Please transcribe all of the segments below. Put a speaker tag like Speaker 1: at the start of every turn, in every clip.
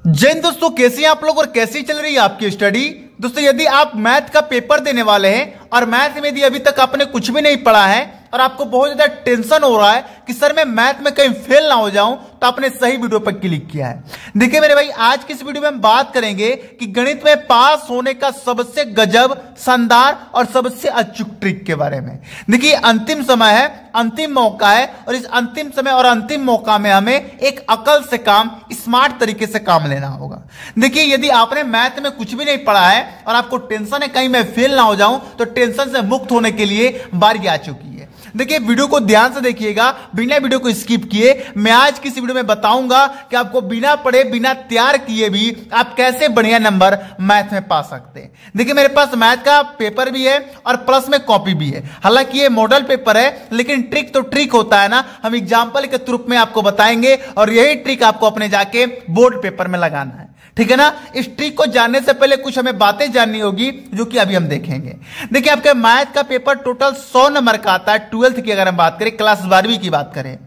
Speaker 1: जय हिंद दोस्तों, कैसे हैं आप लोग और कैसी चल रही है आपकी स्टडी। दोस्तों यदि आप मैथ का पेपर देने वाले हैं और मैथ में यदि अभी तक आपने कुछ भी नहीं पढ़ा है और आपको बहुत ज्यादा टेंशन हो रहा है कि सर मैं मैथ में कहीं फेल ना हो जाऊं, तो आपने सही वीडियो पर क्लिक किया है। देखिए मेरे भाई, आज की इस वीडियो में हम बात करेंगे कि गणित में पास होने का सबसे गजब, शानदार और सबसे अचूक ट्रिक के बारे में। देखिए अंतिम समय है, अंतिम मौका है और इस अंतिम समय और अंतिम मौका में हमें एक अकल से काम, स्मार्ट तरीके से काम लेना होगा। देखिए यदि आपने मैथ में कुछ भी नहीं पढ़ा है और आपको टेंशन है कहीं मैं फेल ना हो जाऊं, तो टेंशन से मुक्त होने के लिए बारी आ चुकी है। देखिए वीडियो को ध्यान से देखिएगा, बिना वीडियो को स्किप किए। मैं आज की इस वीडियो में बताऊंगा कि आपको बिना पढ़े, बिना तैयार किए भी आप कैसे बढ़िया नंबर मैथ में पा सकते हैं। देखिए मेरे पास मैथ का पेपर भी है और प्लस में कॉपी भी है। हालांकि ये मॉडल पेपर है, लेकिन ट्रिक तो ट्रिक होता है ना, हम एग्जाम्पल के रूप में आपको बताएंगे और यही ट्रिक आपको अपने जाके बोर्ड पेपर में लगाना है, ठीक है ना। इस ट्रिक को जानने से पहले कुछ हमें बातें जाननी होगी, जो कि अभी हम देखेंगे। देखिए आपके मैथ का पेपर टोटल 100 नंबर का आता है। 12th की अगर हम बात करें, क्लास 12वीं की बात करें,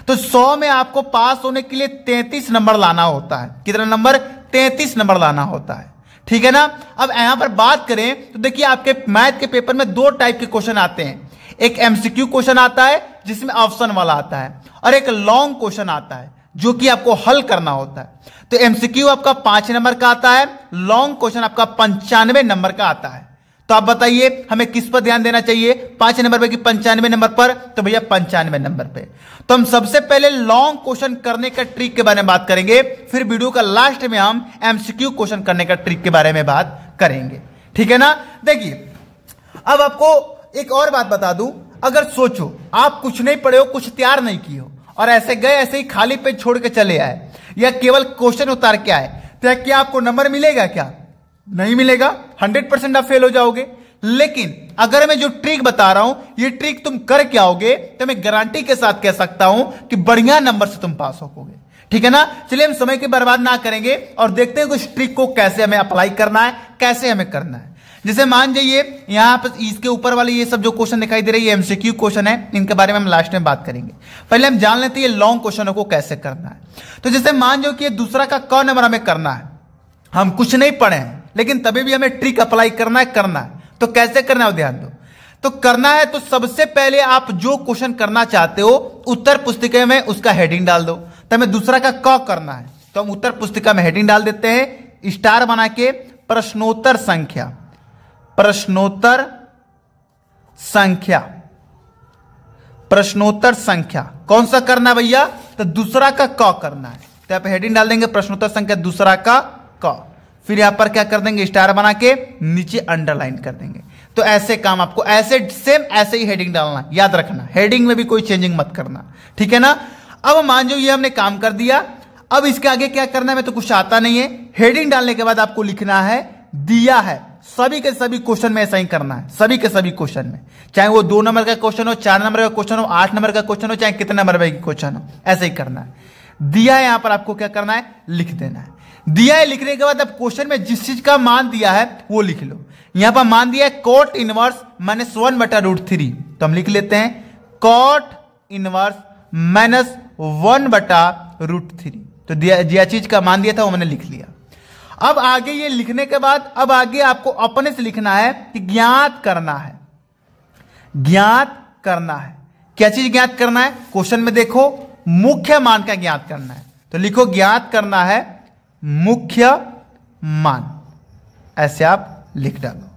Speaker 1: तो 100 में आपको पास होने के लिए 33 नंबर लाना होता है। कितना नंबर? 33 नंबर लाना होता है, ठीक है ना। अब यहां पर बात करें तो देखिए आपके मैथ के पेपर में दो टाइप के क्वेश्चन आते हैं। एक एमसीक्यू क्वेश्चन आता है जिसमें ऑप्शन वाला आता है, और एक लॉन्ग क्वेश्चन आता है जो कि आपको हल करना होता है। तो एमसीक्यू आपका 5 नंबर का आता है, लॉन्ग क्वेश्चन आपका 95 नंबर का आता है। तो आप बताइए हमें किस पर ध्यान देना चाहिए, 5 नंबर पर कि 95 नंबर पर? तो भैया 95 नंबर पे। तो हम सबसे पहले लॉन्ग क्वेश्चन करने का ट्रिक के बारे में बात करेंगे, फिर वीडियो का लास्ट में हम एमसीक्यू क्वेश्चन करने का ट्रिक के बारे में बात करेंगे, ठीक है ना। देखिए अब आपको एक और बात बता दूं, अगर सोचो आप कुछ नहीं पढ़े हो, कुछ तैयार नहीं किए हो और ऐसे गए, ऐसे ही खाली पेज छोड़ के चले आए या केवल क्वेश्चन उतार के आए, तो क्या आपको नंबर मिलेगा? क्या नहीं मिलेगा। 100% आप फेल हो जाओगे। लेकिन अगर मैं जो ट्रिक बता रहा हूं, ये ट्रिक तुम कर के आओगे, तो मैं गारंटी के साथ कह सकता हूं कि बढ़िया नंबर से तुम पास होगे, ठीक है ना। चलिए हम समय की बर्बाद ना करेंगे और देखते हैं कि उस ट्रिक को कैसे हमें अप्लाई करना है, कैसे हमें करना है। जैसे मान जाइए यहां पर इसके ऊपर वाले ये सब जो क्वेश्चन दिखाई दे रहे हैं, ये एमसीक्यू क्वेश्चन है, इनके बारे में हम लास्ट में बात करेंगे। पहले हम जान लेते हैं ये लॉन्ग क्वेश्चनों को कैसे करना है। तो जैसे मान जाओ कि ये दूसरा का क नंबर हमें करना है, हम कुछ नहीं पढ़े हैं लेकिन तभी भी हमें ट्रिक अप्लाई करना है। तो कैसे करना है ध्यान दो। तो करना है तो सबसे पहले आप जो क्वेश्चन करना चाहते हो उत्तर पुस्तिका में उसका हेडिंग डाल दो। तो हमें दूसरा का क करना है, तो हम उत्तर पुस्तिका में हेडिंग डाल देते हैं, स्टार बना के प्रश्नोत्तर संख्या, प्रश्नोत्तर संख्या, प्रश्नोत्तर संख्या। कौन सा करना है भैया? तो दूसरा का क करना है। तो यहां पे हेडिंग डाल देंगे प्रश्नोत्तर संख्या दूसरा का क, फिर यहां पर क्या कर देंगे, स्टार बना के नीचे अंडरलाइन कर देंगे। तो ऐसे काम आपको ऐसे सेम ऐसे ही हेडिंग डालना, याद रखना, हेडिंग में भी कोई चेंजिंग मत करना, ठीक है ना। अब मान जो ये हमने काम कर दिया, अब इसके आगे क्या करना है, मैं तो कुछ आता नहीं है। हेडिंग डालने के बाद आपको लिखना है दिया है। सभी के सभी क्वेश्चन में ऐसा ही करना है, सभी के सभी क्वेश्चन में, चाहे वो 2 नंबर का क्वेश्चन हो, 4 नंबर का क्वेश्चन हो, 8 नंबर का क्वेश्चन हो, चाहे कितने नंबर का क्वेश्चन हो, ऐसे ही करना है। दिया है यहां पर आपको क्या करना है, लिख देना है। दिया है लिखने के बाद अब क्वेश्चन में जिस चीज का मान दिया है वो लिख लो। यहां पर मान दिया है कॉट इनवर्स -1/√3, तो हम लिख लेते हैं कॉट इनवर्स -1/√3। तो दिया चीज का मान दिया था वो मैंने लिख लिया। अब आगे ये लिखने के बाद अब आगे आपको अपने से लिखना है कि ज्ञात करना है। ज्ञात करना है, क्या चीज ज्ञात करना है? क्वेश्चन में देखो मुख्य मान का ज्ञात करना है, तो लिखो ज्ञात करना है मुख्य मान, ऐसे आप लिख डालो,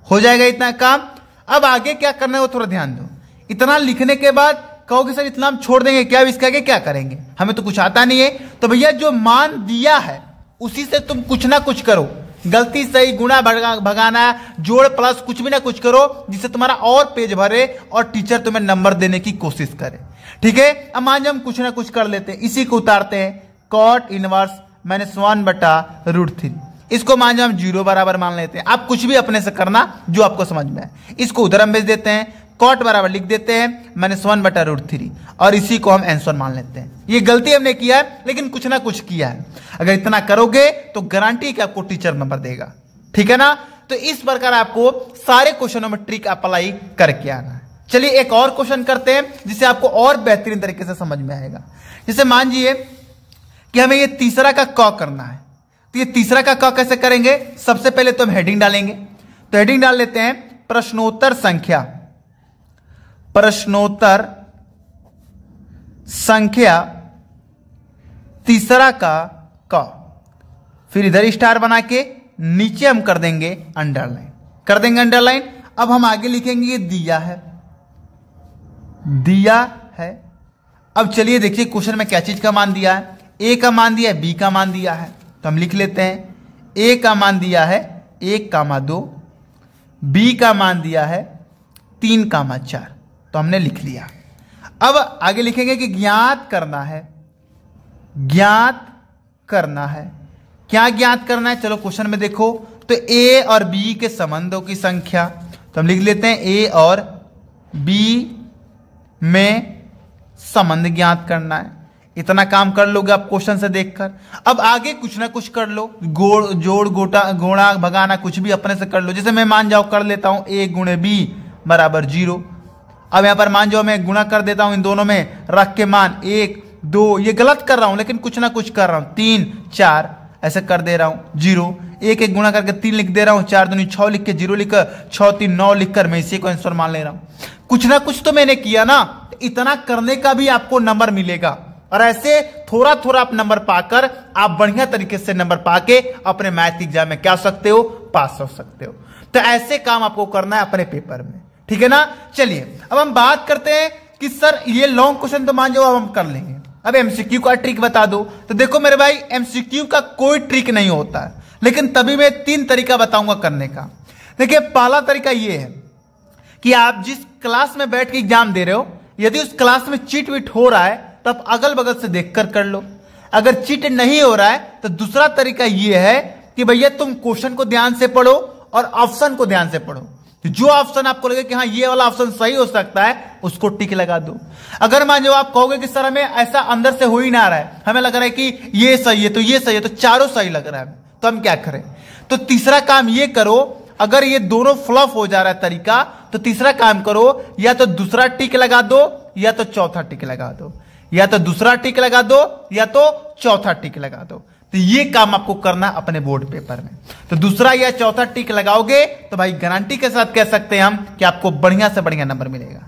Speaker 1: हो जाएगा इतना काम। अब आगे क्या करना है वो थोड़ा ध्यान दो। इतना लिखने के बाद कहोगे सर इतना हम छोड़ देंगे क्या, इसके आगे क्या करेंगे, हमें तो कुछ आता नहीं है। तो भैया जो मान दिया है उसी से तुम कुछ ना कुछ करो, गलती सही, गुणा भगाना, जोड़ प्लस, कुछ भी ना कुछ करो जिससे तुम्हारा और पेज भरे और टीचर तुम्हें नंबर देने की कोशिश करे, ठीक है। अब मान हम कुछ ना कुछ कर लेते हैं, इसी को उतारते हैं कॉट इनवर्स -1/√3, इसको मान जो हम 0 बराबर मान लेते हैं। आप कुछ भी अपने से करना जो आपको समझ में है। इसको उधर हम भेज देते हैं, कॉट बराबर लिख देते हैं -1/√3 और इसी को हम आंसर मान लेते हैं। ये गलती हमने किया है लेकिन कुछ ना कुछ किया है। अगर इतना करोगे तो गारंटी कि आपको टीचर नंबर देगा, ठीक है ना। तो इस प्रकार आपको सारे क्वेश्चनों में ट्रिक अप्लाई करके आना है। चलिए एक और क्वेश्चन करते हैं जिससे आपको और बेहतरीन तरीके से समझ में आएगा। जैसे मान लीजिए कि हमें ये तीसरा का क करना है, तो ये तीसरा का क कैसे करेंगे? सबसे पहले तो हम हेडिंग डालेंगे। तो हेडिंग डाल लेते हैं प्रश्नोत्तर संख्या, प्रश्नोत्तर संख्या तीसरा का क। फिर इधर स्टार बना के नीचे हम कर देंगे अंडरलाइन, कर देंगे अंडरलाइन। अब हम आगे लिखेंगे ये दिया है, दिया है। अब चलिए देखिए क्वेश्चन में क्या चीज का मान दिया है। ए का मान दिया है, बी का मान दिया है, तो हम लिख लेते हैं ए का मान दिया है 1,2, बी का मान दिया है 3,4, तो हमने लिख लिया। अब आगे लिखेंगे कि ज्ञात करना है, ज्ञात करना है। क्या ज्ञात करना है? चलो क्वेश्चन में देखो तो ए और बी के संबंधों की संख्या, तो हम लिख लेते हैं ए और बी में संबंध ज्ञात करना है। इतना काम कर लोगे आप क्वेश्चन से देखकर। अब आगे कुछ ना कुछ कर लो, जोड़ गोड़ा भगाना कुछ भी अपने से कर लो। जैसे मैं मान जाओ कर लेता हूं a गुणे b बराबर 0। अब यहां पर मान जाओ मैं गुणा कर देता हूं इन दोनों में, रख के मान 1 2, ये गलत कर रहा हूं लेकिन कुछ ना कुछ कर रहा हूं, 3 4 ऐसे कर दे रहा हूं 0। 1 1 गुणा करके 3 लिख दे रहा हूं, 4 दूनी 6 लिख के 0 लिखकर 6 3 9 लिखकर मैं इसी को आंसर मान ले रहा हूं। कुछ ना कुछ तो मैंने किया ना, इतना करने का भी आपको नंबर मिलेगा। और ऐसे थोड़ा थोड़ा आप नंबर पाकर आप बढ़िया तरीके से नंबर पाके अपने मैथ एग्जाम में क्या हो सकते हो? पास हो सकते हो। तो ऐसे काम आपको करना है अपने पेपर में, ठीक है ना। चलिए अब हम बात करते हैं कि सर ये लॉन्ग क्वेश्चन तो मान जाओ अब हम कर लेंगे, अब एमसीक्यू का ट्रिक बता दो। तो देखो मेरे भाई एमसीक्यू का कोई ट्रिक नहीं होता है, लेकिन तभी मैं 3 तरीका बताऊंगा करने का। देखिए पहला तरीका ये है कि आप जिस क्लास में बैठ के एग्जाम दे रहे हो, यदि उस क्लास में चीट वीट हो रहा है तो आप अगल बगल से देखकर कर लो। अगर चीट नहीं हो रहा है तो दूसरा तरीका यह है कि भैया तुम क्वेश्चन को ध्यान से पढ़ो और ऑप्शन को ध्यान से पढ़ो। जो ऑप्शन आपको लगे कि हाँ ये वाला ऑप्शन सही हो सकता है उसको टिक लगा दो। अगर मान लो आप कहोगे कि सर हमें ऐसा अंदर से हो ही ना रहा है, हमें लग रहा है कि ये सही है तो ये सही है, तो चारों सही लग रहा है, तो हम क्या करें? तो तीसरा काम ये करो, अगर ये दोनों फ्लॉप हो जा रहा है तरीका, तो तीसरा काम करो, या तो दूसरा टिक लगा दो या तो चौथा टिक लगा दो, या तो दूसरा टिक लगा दो या तो चौथा टिक लगा दो। तो ये काम आपको करना अपने बोर्ड पेपर में। तो दूसरा या चौथा टिक लगाओगे तो भाई गारंटी के साथ कह सकते हैं हम कि आपको बढ़िया से बढ़िया नंबर मिलेगा।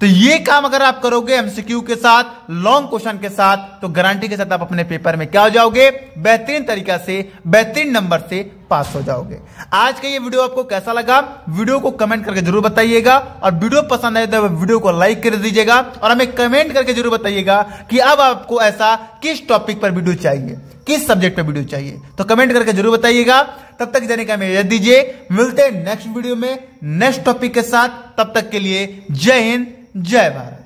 Speaker 1: तो ये काम अगर आप करोगे एमसीक्यू के साथ, लॉन्ग क्वेश्चन के साथ, तो गारंटी के साथ आप अपने पेपर में क्या हो जाओगे? बेहतरीन तरीका से, बेहतरीन नंबर से पास हो जाओगे। आज का ये वीडियो आपको कैसा लगा? वीडियो को कमेंट करके जरूर बताइएगा, और वीडियो पसंद आए तो वीडियो को लाइक कर दीजिएगा, और हमें कमेंट करके जरूर बताइएगा कि अब आपको ऐसा किस टॉपिक पर वीडियो चाहिए, किस सब्जेक्ट पर वीडियो चाहिए। तो कमेंट करके जरूर बताइएगा। तब तक जाने का हमें इजाजत दीजिए, मिलते हैं नेक्स्ट वीडियो में नेक्स्ट टॉपिक के साथ। तब तक के लिए जय हिंद, जय भारत।